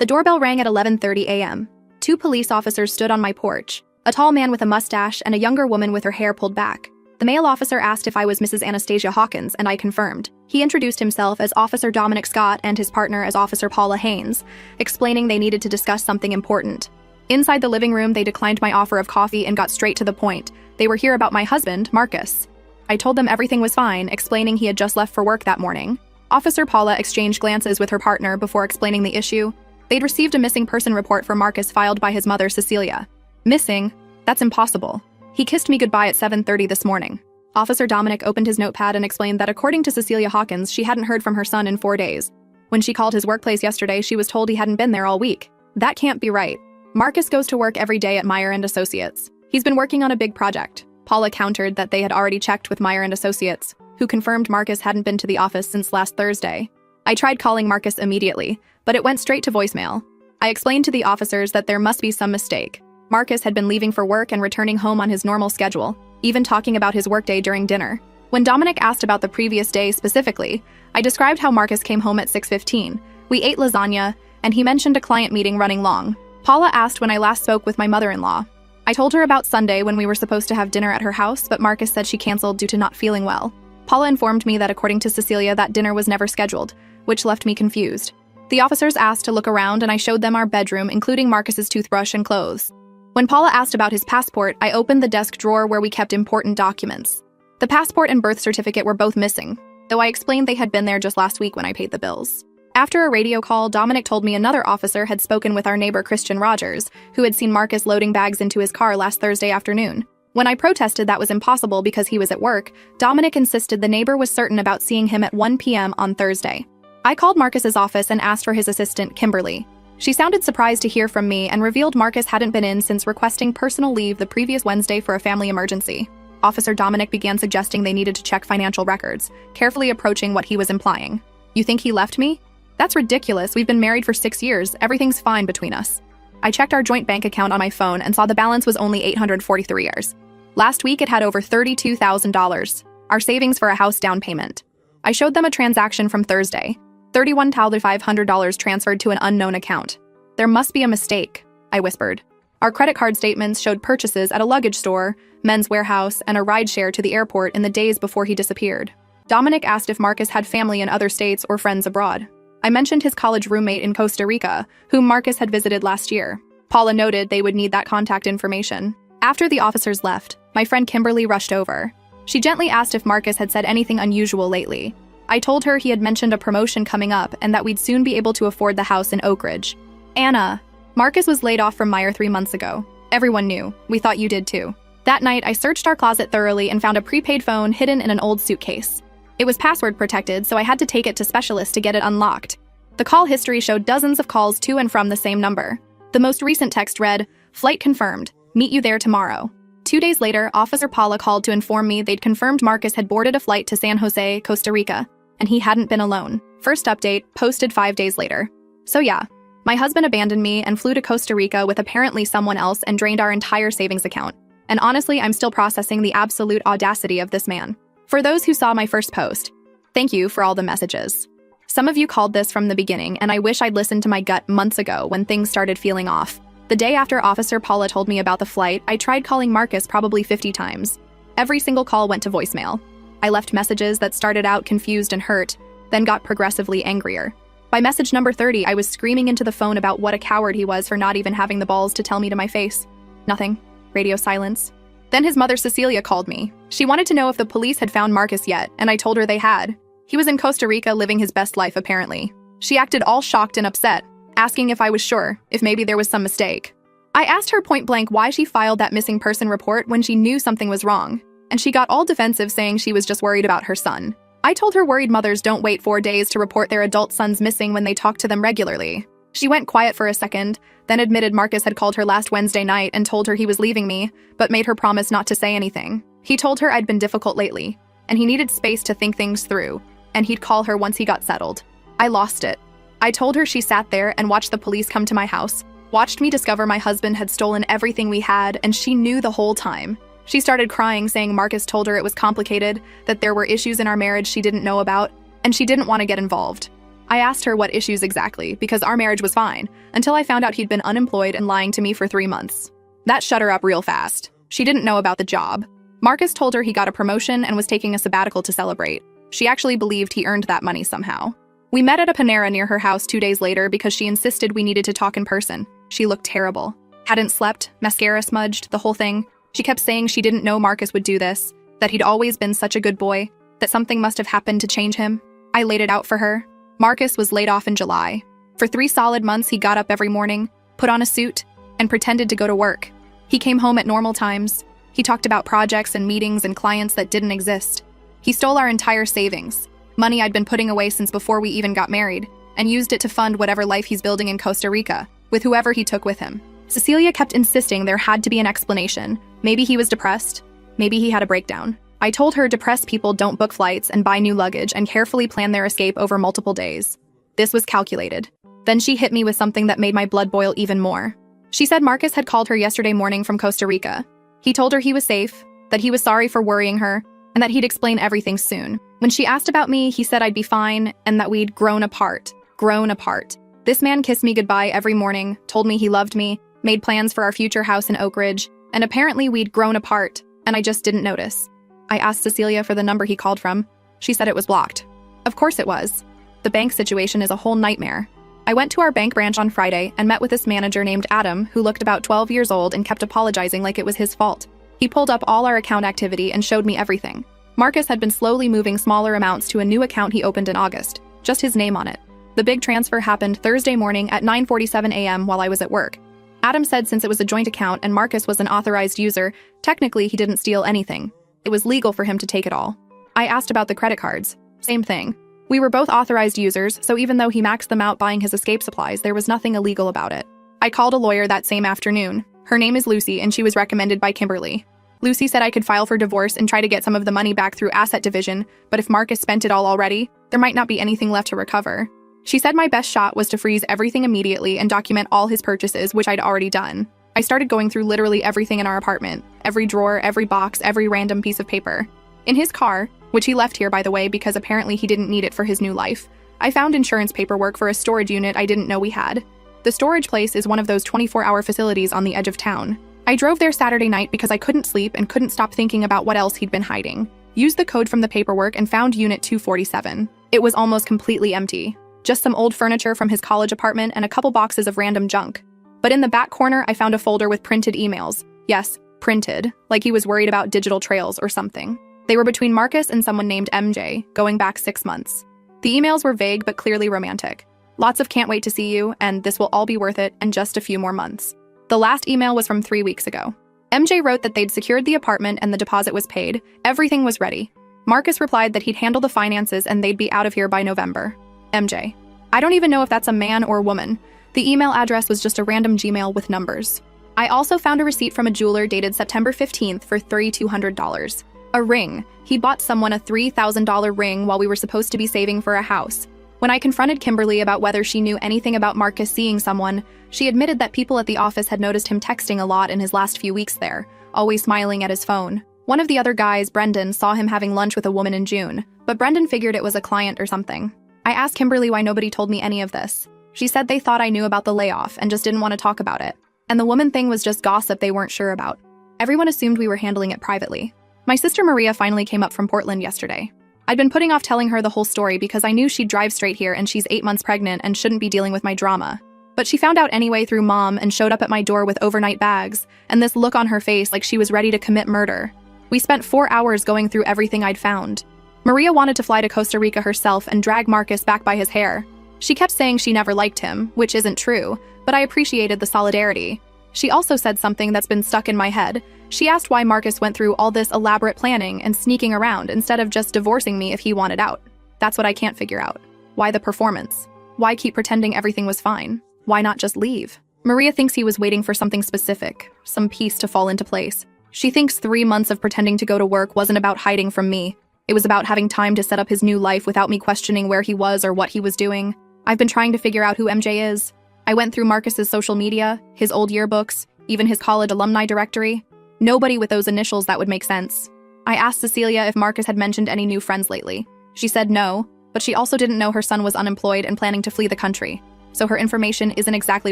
The doorbell rang at 11:30 a.m. Two police officers stood on my porch, a tall man with a mustache and a younger woman with her hair pulled back. The male officer asked if I was Mrs. Anastasia Hawkins, and I confirmed. He introduced himself as Officer Dominic Scott and his partner as Officer Paula Haynes, explaining they needed to discuss something important. Inside the living room, they declined my offer of coffee and got straight to the point. They were here about my husband, Marcus. I told them everything was fine, explaining he had just left for work that morning. Officer Paula exchanged glances with her partner before explaining the issue. They'd received a missing person report for Marcus filed by his mother, Cecilia. Missing? That's impossible. He kissed me goodbye at 7:30 this morning. Officer Dominic opened his notepad and explained that according to Cecilia Hawkins, she hadn't heard from her son in 4 days. When she called his workplace yesterday, she was told he hadn't been there all week. That can't be right. Marcus goes to work every day at Meyer & Associates. He's been working on a big project. Paula countered that they had already checked with Meyer & Associates, who confirmed Marcus hadn't been to the office since last Thursday. I tried calling Marcus immediately, but it went straight to voicemail. I explained to the officers that there must be some mistake. Marcus had been leaving for work and returning home on his normal schedule, even talking about his workday during dinner. When Dominic asked about the previous day specifically, I described how Marcus came home at 6:15. We ate lasagna, and he mentioned a client meeting running long. Paula asked when I last spoke with my mother-in-law. I told her about Sunday when we were supposed to have dinner at her house, but Marcus said she canceled due to not feeling well. Paula informed me that according to Cecilia, that dinner was never scheduled, which left me confused. The officers asked to look around, and I showed them our bedroom, including Marcus's toothbrush and clothes. When Paula asked about his passport, I opened the desk drawer where we kept important documents. The passport and birth certificate were both missing, though I explained they had been there just last week when I paid the bills. After a radio call, Dominic told me another officer had spoken with our neighbor Christian Rogers, who had seen Marcus loading bags into his car last Thursday afternoon. When I protested that was impossible because he was at work, Dominic insisted the neighbor was certain about seeing him at 1 p.m. on Thursday. I called Marcus's office and asked for his assistant, Kimberly. She sounded surprised to hear from me and revealed Marcus hadn't been in since requesting personal leave the previous Wednesday for a family emergency. Officer Dominic began suggesting they needed to check financial records, carefully approaching what he was implying. You think he left me? That's ridiculous. We've been married for 6 years. Everything's fine between us. I checked our joint bank account on my phone and saw the balance was only $843. Last week, it had over $32,000, our savings for a house down payment. I showed them a transaction from Thursday. $31,500 transferred to an unknown account. There must be a mistake, I whispered. Our credit card statements showed purchases at a luggage store, Men's Warehouse, and a rideshare to the airport in the days before he disappeared. Dominic asked if Marcus had family in other states or friends abroad. I mentioned his college roommate in Costa Rica, whom Marcus had visited last year. Paula noted they would need that contact information. After the officers left, my friend Kimberly rushed over. She gently asked if Marcus had said anything unusual lately. I told her he had mentioned a promotion coming up and that we'd soon be able to afford the house in Oak Ridge. Anna, Marcus was laid off from Meyer 3 months ago. Everyone knew. We thought you did too. That night, I searched our closet thoroughly and found a prepaid phone hidden in an old suitcase. It was password protected, so I had to take it to specialists to get it unlocked. The call history showed dozens of calls to and from the same number. The most recent text read, "Flight confirmed. Meet you there tomorrow." 2 days later, Officer Paula called to inform me they'd confirmed Marcus had boarded a flight to San Jose, Costa Rica, and he hadn't been alone. First update, posted 5 days later. So yeah, my husband abandoned me and flew to Costa Rica with apparently someone else and drained our entire savings account. And honestly, I'm still processing the absolute audacity of this man. For those who saw my first post, thank you for all the messages. Some of you called this from the beginning, and I wish I'd listened to my gut months ago when things started feeling off. The day after Officer Paula told me about the flight, I tried calling Marcus probably 50 times. Every single call went to voicemail. I left messages that started out confused and hurt, then got progressively angrier. By message number 30, I was screaming into the phone about what a coward he was for not even having the balls to tell me to my face. Nothing. Radio silence. Then his mother Cecilia called me. She wanted to know if the police had found Marcus yet, and I told her they had. He was in Costa Rica living his best life, apparently. She acted all shocked and upset, asking if I was sure, if maybe there was some mistake. I asked her point blank why she filed that missing person report when she knew something was wrong, and she got all defensive saying she was just worried about her son. I told her worried mothers don't wait 4 days to report their adult sons missing when they talk to them regularly. She went quiet for a second, then admitted Marcus had called her last Wednesday night and told her he was leaving me, but made her promise not to say anything. He told her I'd been difficult lately, and he needed space to think things through, and he'd call her once he got settled. I lost it. I told her she sat there and watched the police come to my house, watched me discover my husband had stolen everything we had, and she knew the whole time. She started crying, saying Marcus told her it was complicated, that there were issues in our marriage she didn't know about, and she didn't want to get involved. I asked her what issues exactly, because our marriage was fine, until I found out he'd been unemployed and lying to me for 3 months. That shut her up real fast. She didn't know about the job. Marcus told her he got a promotion and was taking a sabbatical to celebrate. She actually believed he earned that money somehow. We met at a Panera near her house 2 days later because she insisted we needed to talk in person. She looked terrible. Hadn't slept, mascara smudged, the whole thing. She kept saying she didn't know Marcus would do this, that he'd always been such a good boy, that something must have happened to change him. I laid it out for her. Marcus was laid off in July. For 3 solid months, he got up every morning, put on a suit, and pretended to go to work. He came home at normal times. He talked about projects and meetings and clients that didn't exist. He stole our entire savings, money I'd been putting away since before we even got married, and used it to fund whatever life he's building in Costa Rica, with whoever he took with him. Cecilia kept insisting there had to be an explanation. Maybe he was depressed. Maybe he had a breakdown. I told her depressed people don't book flights and buy new luggage and carefully plan their escape over multiple days. This was calculated. Then she hit me with something that made my blood boil even more. She said Marcus had called her yesterday morning from Costa Rica. He told her he was safe, that he was sorry for worrying her, and that he'd explain everything soon. When she asked about me, he said I'd be fine and that we'd grown apart. Grown apart. This man kissed me goodbye every morning, told me he loved me, made plans for our future house in Oak Ridge, and apparently we'd grown apart, and I just didn't notice. I asked Cecilia for the number he called from. She said it was blocked. Of course it was. The bank situation is a whole nightmare. I went to our bank branch on Friday and met with this manager named Adam, who looked about 12 years old and kept apologizing like it was his fault. He pulled up all our account activity and showed me everything. Marcus had been slowly moving smaller amounts to a new account he opened in August, just his name on it. The big transfer happened Thursday morning at 9:47 a.m. while I was at work. Adam said since it was a joint account and Marcus was an authorized user, technically he didn't steal anything. It was legal for him to take it all. I asked about the credit cards. Same thing. We were both authorized users, so even though he maxed them out buying his escape supplies, there was nothing illegal about it. I called a lawyer that same afternoon. Her name is Lucy, and she was recommended by Kimberly. Lucy said I could file for divorce and try to get some of the money back through asset division, but if Marcus spent it all already, there might not be anything left to recover. She said my best shot was to freeze everything immediately and document all his purchases, which I'd already done. I started going through literally everything in our apartment, every drawer, every box, every random piece of paper. In his car, which he left here by the way because apparently he didn't need it for his new life, I found insurance paperwork for a storage unit I didn't know we had. The storage place is one of those 24-hour facilities on the edge of town. I drove there Saturday night because I couldn't sleep and couldn't stop thinking about what else he'd been hiding. Used the code from the paperwork and found Unit 247. It was almost completely empty. Just some old furniture from his college apartment and a couple boxes of random junk. But in the back corner, I found a folder with printed emails. Yes, printed, like he was worried about digital trails or something. They were between Marcus and someone named MJ, going back 6 months. The emails were vague but clearly romantic. Lots of can't wait to see you, and this will all be worth it, and just a few more months. The last email was from 3 weeks ago. MJ wrote that they'd secured the apartment and the deposit was paid. Everything was ready. Marcus replied that he'd handle the finances and they'd be out of here by November. MJ. I don't even know if that's a man or woman. The email address was just a random Gmail with numbers. I also found a receipt from a jeweler dated September 15th for $3,200. A ring. He bought someone a $3,000 ring while we were supposed to be saving for a house. When I confronted Kimberly about whether she knew anything about Marcus seeing someone, she admitted that people at the office had noticed him texting a lot in his last few weeks there, always smiling at his phone. One of the other guys, Brendan, saw him having lunch with a woman in June, but Brendan figured it was a client or something. I asked Kimberly why nobody told me any of this. She said they thought I knew about the layoff and just didn't want to talk about it. And the woman thing was just gossip they weren't sure about. Everyone assumed we were handling it privately. My sister Maria finally came up from Portland yesterday. I'd been putting off telling her the whole story because I knew she'd drive straight here and she's 8 months pregnant and shouldn't be dealing with my drama. But she found out anyway through Mom and showed up at my door with overnight bags and this look on her face like she was ready to commit murder. We spent 4 hours going through everything I'd found. Maria wanted to fly to Costa Rica herself and drag Marcus back by his hair. She kept saying she never liked him, which isn't true, but I appreciated the solidarity. She also said something that's been stuck in my head. She asked why Marcus went through all this elaborate planning and sneaking around instead of just divorcing me if he wanted out. That's what I can't figure out. Why the performance? Why keep pretending everything was fine? Why not just leave? Maria thinks he was waiting for something specific, some piece to fall into place. She thinks 3 months of pretending to go to work wasn't about hiding from me. It was about having time to set up his new life without me questioning where he was or what he was doing. I've been trying to figure out who MJ is. I went through Marcus's social media, his old yearbooks, even his college alumni directory. Nobody with those initials that would make sense. I asked Cecilia if Marcus had mentioned any new friends lately. She said no, but she also didn't know her son was unemployed and planning to flee the country, so her information isn't exactly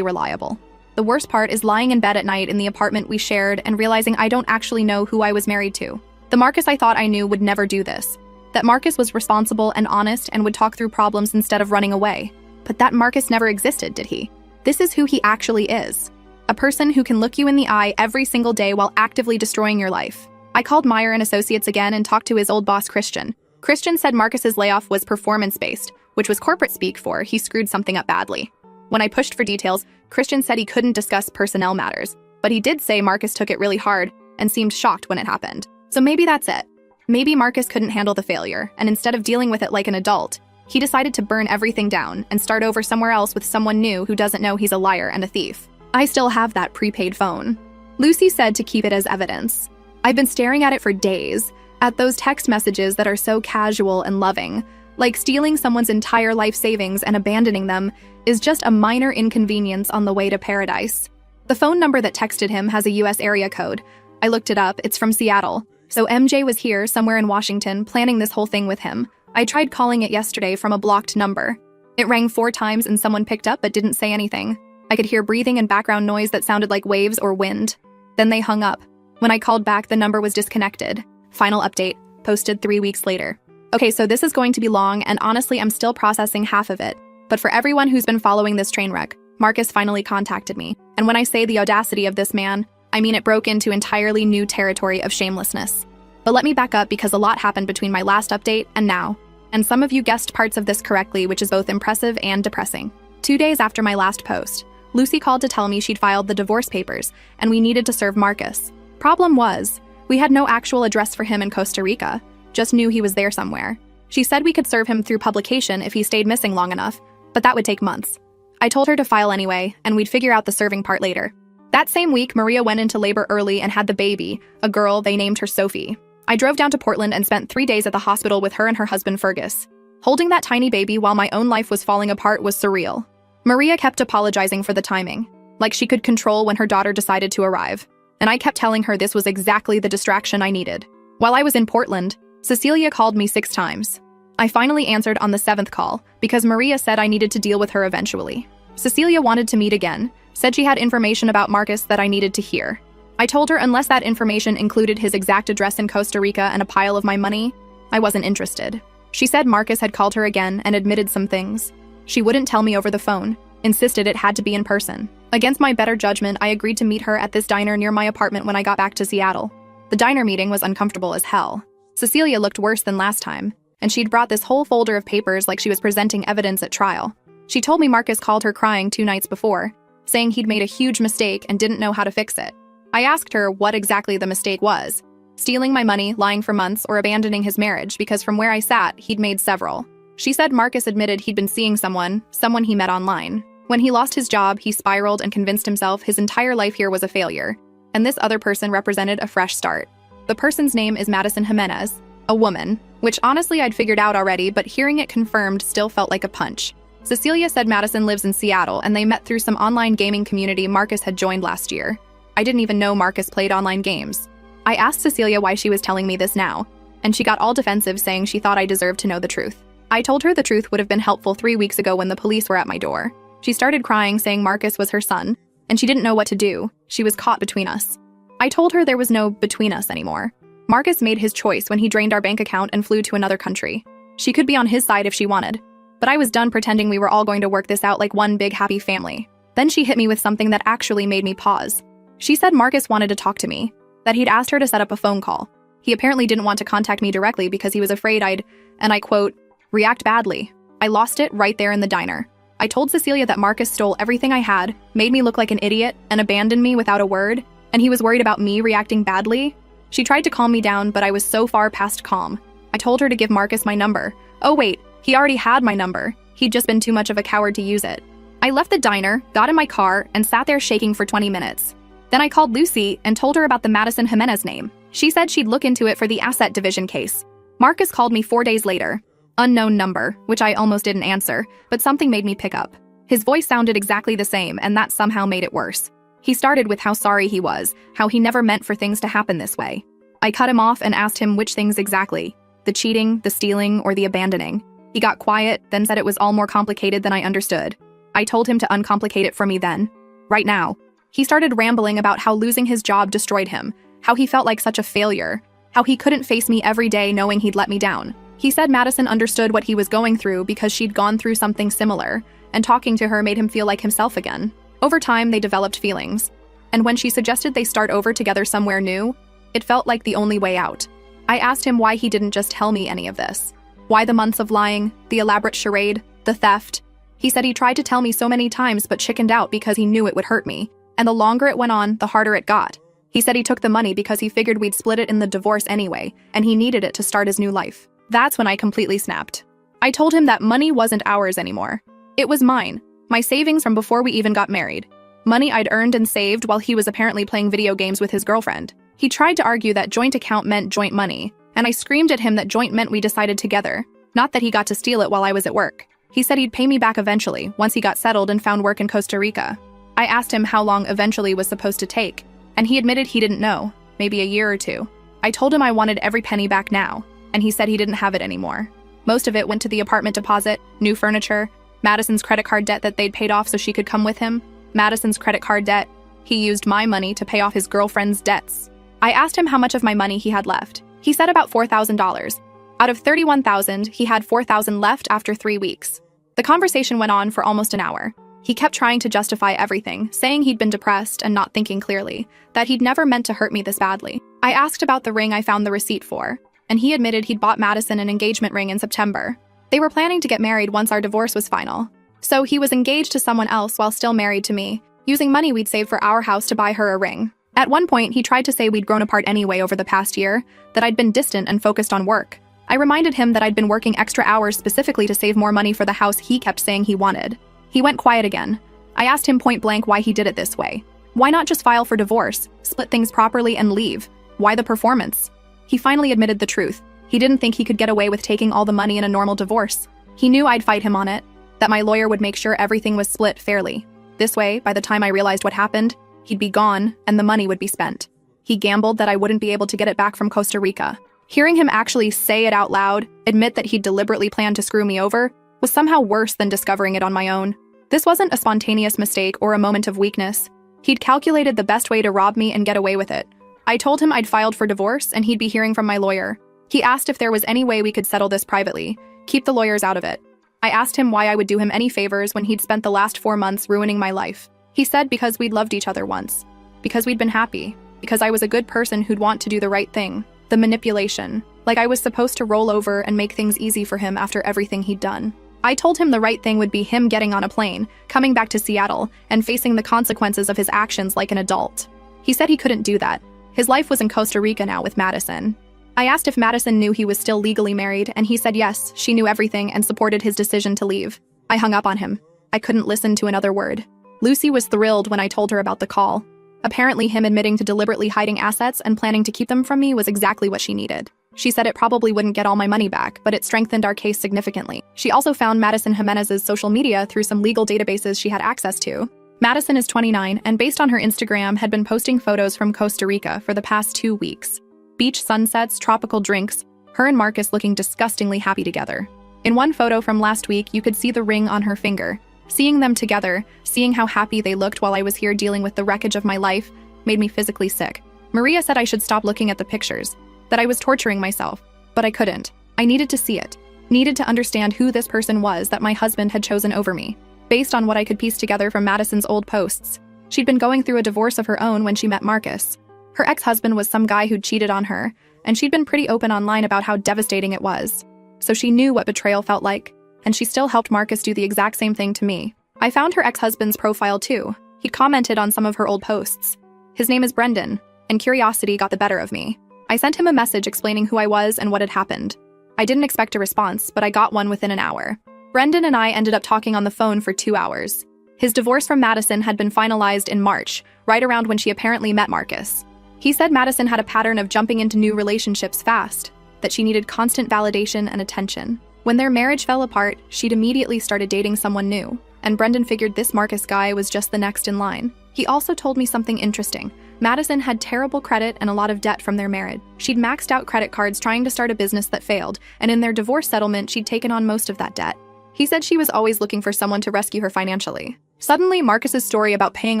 reliable. The worst part is lying in bed at night in the apartment we shared and realizing I don't actually know who I was married to. The Marcus I thought I knew would never do this. That Marcus was responsible and honest and would talk through problems instead of running away. But that Marcus never existed, did he? This is who he actually is. A person who can look you in the eye every single day while actively destroying your life. I called Meyer and Associates again and talked to his old boss, Christian. Christian said Marcus's layoff was performance-based, which was corporate speak for he screwed something up badly. When I pushed for details, Christian said he couldn't discuss personnel matters, but he did say Marcus took it really hard and seemed shocked when it happened. So maybe that's it. Maybe Marcus couldn't handle the failure, and instead of dealing with it like an adult, he decided to burn everything down and start over somewhere else with someone new who doesn't know he's a liar and a thief. I still have that prepaid phone. Lucy said to keep it as evidence. I've been staring at it for days, at those text messages that are so casual and loving, like stealing someone's entire life savings and abandoning them is just a minor inconvenience on the way to paradise. The phone number that texted him has a US area code. I looked it up, it's from Seattle. So MJ was here, somewhere in Washington, planning this whole thing with him. I tried calling it yesterday from a blocked number. It rang 4 times and someone picked up but didn't say anything. I could hear breathing and background noise that sounded like waves or wind. Then they hung up. When I called back, the number was disconnected. Final update, posted 3 weeks later. Okay, so this is going to be long, and honestly, I'm still processing half of it. But for everyone who's been following this train wreck, Marcus finally contacted me. And when I say the audacity of this man, I mean it broke into entirely new territory of shamelessness. But let me back up because a lot happened between my last update and now. And some of you guessed parts of this correctly, which is both impressive and depressing. 2 days after my last post, Lucy called to tell me she'd filed the divorce papers, and we needed to serve Marcus. Problem was, we had no actual address for him in Costa Rica, just knew he was there somewhere. She said we could serve him through publication if he stayed missing long enough, but that would take months. I told her to file anyway, and we'd figure out the serving part later. That same week, Maria went into labor early and had the baby, a girl. They named her Sophie. I drove down to Portland and spent 3 days at the hospital with her and her husband Fergus. Holding that tiny baby while my own life was falling apart was surreal. Maria kept apologizing for the timing, like she could control when her daughter decided to arrive. And I kept telling her this was exactly the distraction I needed. While I was in Portland, Cecilia called me 6 times. I finally answered on the 7th call because Maria said I needed to deal with her eventually. Cecilia wanted to meet again, said she had information about Marcus that I needed to hear. I told her unless that information included his exact address in Costa Rica and a pile of my money, I wasn't interested. She said Marcus had called her again and admitted some things. She wouldn't tell me over the phone, insisted it had to be in person. Against my better judgment, I agreed to meet her at this diner near my apartment when I got back to Seattle. The diner meeting was uncomfortable as hell. Cecilia looked worse than last time, and she'd brought this whole folder of papers like she was presenting evidence at trial. She told me Marcus called her crying 2 nights before, saying he'd made a huge mistake and didn't know how to fix it. I asked her what exactly the mistake was, stealing my money, lying for months, or abandoning his marriage, because from where I sat, he'd made several. She said Marcus admitted he'd been seeing someone he met online. When he lost his job, he spiraled and convinced himself his entire life here was a failure, and this other person represented a fresh start. The person's name is Madison Jimenez, a woman, which honestly I'd figured out already, but hearing it confirmed still felt like a punch. Cecilia said Madison lives in Seattle, and they met through some online gaming community Marcus had joined last year. I didn't even know Marcus played online games. I asked Cecilia why she was telling me this now, and she got all defensive, saying she thought I deserved to know the truth. I told her the truth would have been helpful 3 weeks ago when the police were at my door. She started crying, saying Marcus was her son, and she didn't know what to do. She was caught between us. I told her there was no between us anymore. Marcus made his choice when he drained our bank account and flew to another country. She could be on his side if she wanted, but I was done pretending we were all going to work this out like one big happy family. Then she hit me with something that actually made me pause. She said Marcus wanted to talk to me, that he'd asked her to set up a phone call. He apparently didn't want to contact me directly because he was afraid I'd, and I quote, react badly. I lost it right there in the diner. I told Cecilia that Marcus stole everything I had, made me look like an idiot, and abandoned me without a word, and he was worried about me reacting badly. She tried to calm me down, but I was so far past calm. I told her to give Marcus my number. Oh wait, he already had my number. He'd just been too much of a coward to use it. I left the diner, got in my car, and sat there shaking for 20 minutes. Then I called Lucy and told her about the Madison Jimenez name. She said she'd look into it for the asset division case. Marcus called me 4 days later. Unknown number, which I almost didn't answer, but something made me pick up. His voice sounded exactly the same, and that somehow made it worse. He started with how sorry he was, how he never meant for things to happen this way. I cut him off and asked him which things exactly, the cheating, the stealing, or the abandoning. He got quiet, then said it was all more complicated than I understood. I told him to uncomplicate it for me then. Right now. He started rambling about how losing his job destroyed him, how he felt like such a failure, how he couldn't face me every day knowing he'd let me down. He said Madison understood what he was going through because she'd gone through something similar, and talking to her made him feel like himself again. Over time, they developed feelings. And when she suggested they start over together somewhere new, it felt like the only way out. I asked him why he didn't just tell me any of this. Why the months of lying, the elaborate charade, the theft? He said he tried to tell me so many times but chickened out because he knew it would hurt me. And the longer it went on, the harder it got. He said he took the money because he figured we'd split it in the divorce anyway, and he needed it to start his new life. That's when I completely snapped. I told him that money wasn't ours anymore. It was mine, my savings from before we even got married. Money I'd earned and saved while he was apparently playing video games with his girlfriend. He tried to argue that joint account meant joint money, and I screamed at him that joint meant we decided together, not that he got to steal it while I was at work. He said he'd pay me back eventually, once he got settled and found work in Costa Rica. I asked him how long eventually was supposed to take, and he admitted he didn't know, maybe a year or two. I told him I wanted every penny back now, and he said he didn't have it anymore. Most of it went to the apartment deposit, new furniture, Madison's credit card debt that they'd paid off so she could come with him, Madison's credit card debt. He used my money to pay off his girlfriend's debts. I asked him how much of my money he had left. He said about $4,000. Out of $31,000, he had $4,000 left after 3 weeks. The conversation went on for almost an hour. He kept trying to justify everything, saying he'd been depressed and not thinking clearly, that he'd never meant to hurt me this badly. I asked about the ring I found the receipt for, and he admitted he'd bought Madison an engagement ring in September. They were planning to get married once our divorce was final. So he was engaged to someone else while still married to me, using money we'd saved for our house to buy her a ring. At one point, he tried to say we'd grown apart anyway over the past year, that I'd been distant and focused on work. I reminded him that I'd been working extra hours specifically to save more money for the house he kept saying he wanted. He went quiet again. I asked him point blank why he did it this way. Why not just file for divorce, split things properly, and leave? Why the performance? He finally admitted the truth. He didn't think he could get away with taking all the money in a normal divorce. He knew I'd fight him on it, that my lawyer would make sure everything was split fairly. This way, by the time I realized what happened, he'd be gone and the money would be spent. He gambled that I wouldn't be able to get it back from Costa Rica. Hearing him actually say it out loud, admit that he'd deliberately planned to screw me over, was somehow worse than discovering it on my own. This wasn't a spontaneous mistake or a moment of weakness. He'd calculated the best way to rob me and get away with it. I told him I'd filed for divorce and he'd be hearing from my lawyer. He asked if there was any way we could settle this privately, keep the lawyers out of it. I asked him why I would do him any favors when he'd spent the last 4 months ruining my life. He said because we'd loved each other once, because we'd been happy, because I was a good person who'd want to do the right thing. The manipulation, like I was supposed to roll over and make things easy for him after everything he'd done. I told him the right thing would be him getting on a plane, coming back to Seattle, and facing the consequences of his actions like an adult. He said he couldn't do that. His life was in Costa Rica now with Madison. I asked if Madison knew he was still legally married, and he said yes, she knew everything and supported his decision to leave. I hung up on him. I couldn't listen to another word. Lucy was thrilled when I told her about the call. Apparently, him admitting to deliberately hiding assets and planning to keep them from me was exactly what she needed. She said it probably wouldn't get all my money back, but it strengthened our case significantly. She also found Madison Jimenez's social media through some legal databases she had access to. Madison is 29, and based on her Instagram, had been posting photos from Costa Rica for the past 2 weeks. Beach sunsets, tropical drinks, her and Marcus looking disgustingly happy together. In one photo from last week, you could see the ring on her finger. Seeing them together, seeing how happy they looked while I was here dealing with the wreckage of my life, made me physically sick. Maria said I should stop looking at the pictures, that I was torturing myself, but I couldn't. I needed to see it, needed to understand who this person was that my husband had chosen over me. Based on what I could piece together from Madison's old posts, she'd been going through a divorce of her own when she met Marcus. Her ex-husband was some guy who'd cheated on her, and she'd been pretty open online about how devastating it was. So she knew what betrayal felt like, and she still helped Marcus do the exact same thing to me. I found her ex-husband's profile too. He'd commented on some of her old posts. His name is Brendan, and curiosity got the better of me. I sent him a message explaining who I was and what had happened. I didn't expect a response, but I got one within an hour. Brendan and I ended up talking on the phone for 2 hours. His divorce from Madison had been finalized in March, right around when she apparently met Marcus. He said Madison had a pattern of jumping into new relationships fast, that she needed constant validation and attention. When their marriage fell apart, she'd immediately started dating someone new. and Brendan figured this Marcus guy was just the next in line. He also told me something interesting. Madison had terrible credit and a lot of debt from their marriage. She'd maxed out credit cards trying to start a business that failed, and in their divorce settlement, she'd taken on most of that debt. He said she was always looking for someone to rescue her financially. Suddenly, Marcus's story about paying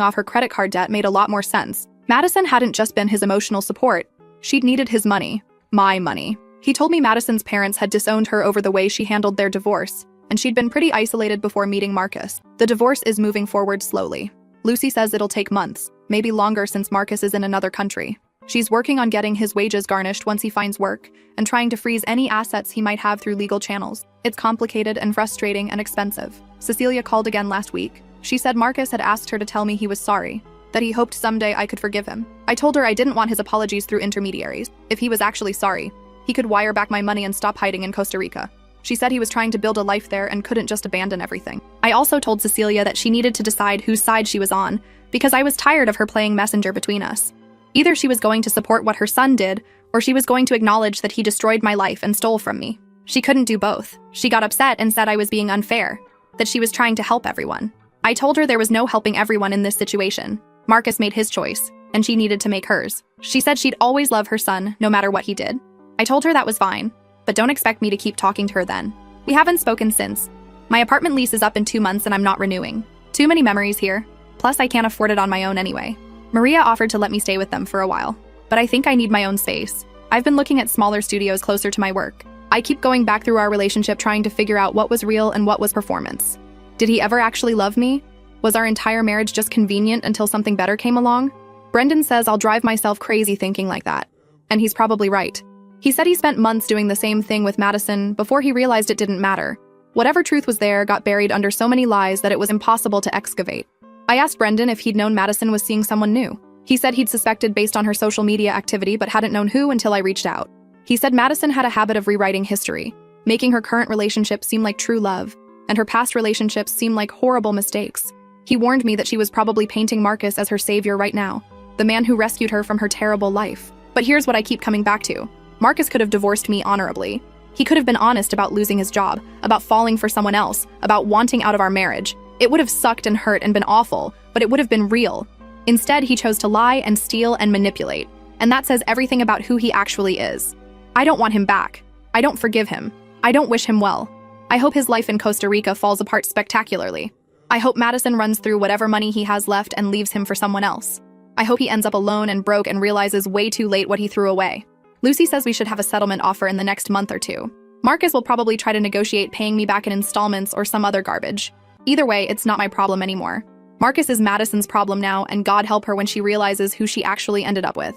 off her credit card debt made a lot more sense. Madison hadn't just been his emotional support. She'd needed his money. My money. He told me Madison's parents had disowned her over the way she handled their divorce, and she'd been pretty isolated before meeting Marcus. The divorce is moving forward slowly. Lucy says it'll take months, maybe longer since Marcus is in another country. She's working on getting his wages garnished once he finds work, and trying to freeze any assets he might have through legal channels. It's complicated and frustrating and expensive. Cecilia called again last week. She said Marcus had asked her to tell me he was sorry, that he hoped someday I could forgive him. I told her I didn't want his apologies through intermediaries. If he was actually sorry, he could wire back my money and stop hiding in Costa Rica. She said he was trying to build a life there and couldn't just abandon everything. I also told Cecilia that she needed to decide whose side she was on, because I was tired of her playing messenger between us. Either she was going to support what her son did, or she was going to acknowledge that he destroyed my life and stole from me. She couldn't do both. She got upset and said I was being unfair, that she was trying to help everyone. I told her there was no helping everyone in this situation. Marcus made his choice, and she needed to make hers. She said she'd always love her son, no matter what he did. I told her that was fine, but don't expect me to keep talking to her then. We haven't spoken since. My apartment lease is up in 2 months and I'm not renewing. Too many memories here. Plus, I can't afford it on my own anyway. Maria offered to let me stay with them for a while, but I think I need my own space. I've been looking at smaller studios closer to my work. I keep going back through our relationship trying to figure out what was real and what was performance. Did he ever actually love me? Was our entire marriage just convenient until something better came along? Brendan says I'll drive myself crazy thinking like that. And he's probably right. He said he spent months doing the same thing with Madison before he realized it didn't matter. Whatever truth was there got buried under so many lies that it was impossible to excavate. I asked Brendan if he'd known Madison was seeing someone new. He said he'd suspected based on her social media activity but hadn't known who until I reached out. He said Madison had a habit of rewriting history, making her current relationship seem like true love, and her past relationships seem like horrible mistakes. He warned me that she was probably painting Marcus as her savior right now, the man who rescued her from her terrible life. But here's what I keep coming back to. Marcus could have divorced me honorably. He could have been honest about losing his job, about falling for someone else, about wanting out of our marriage. It would have sucked and hurt and been awful, but it would have been real. Instead, he chose to lie and steal and manipulate, and that says everything about who he actually is. I don't want him back. I don't forgive him. I don't wish him well. I hope his life in Costa Rica falls apart spectacularly. I hope Madison runs through whatever money he has left and leaves him for someone else. I hope he ends up alone and broke and realizes way too late what he threw away. Lucy says we should have a settlement offer in the next month or 2. Marcus will probably try to negotiate paying me back in installments or some other garbage. Either way, it's not my problem anymore. Marcus is Madison's problem now, and God help her when she realizes who she actually ended up with.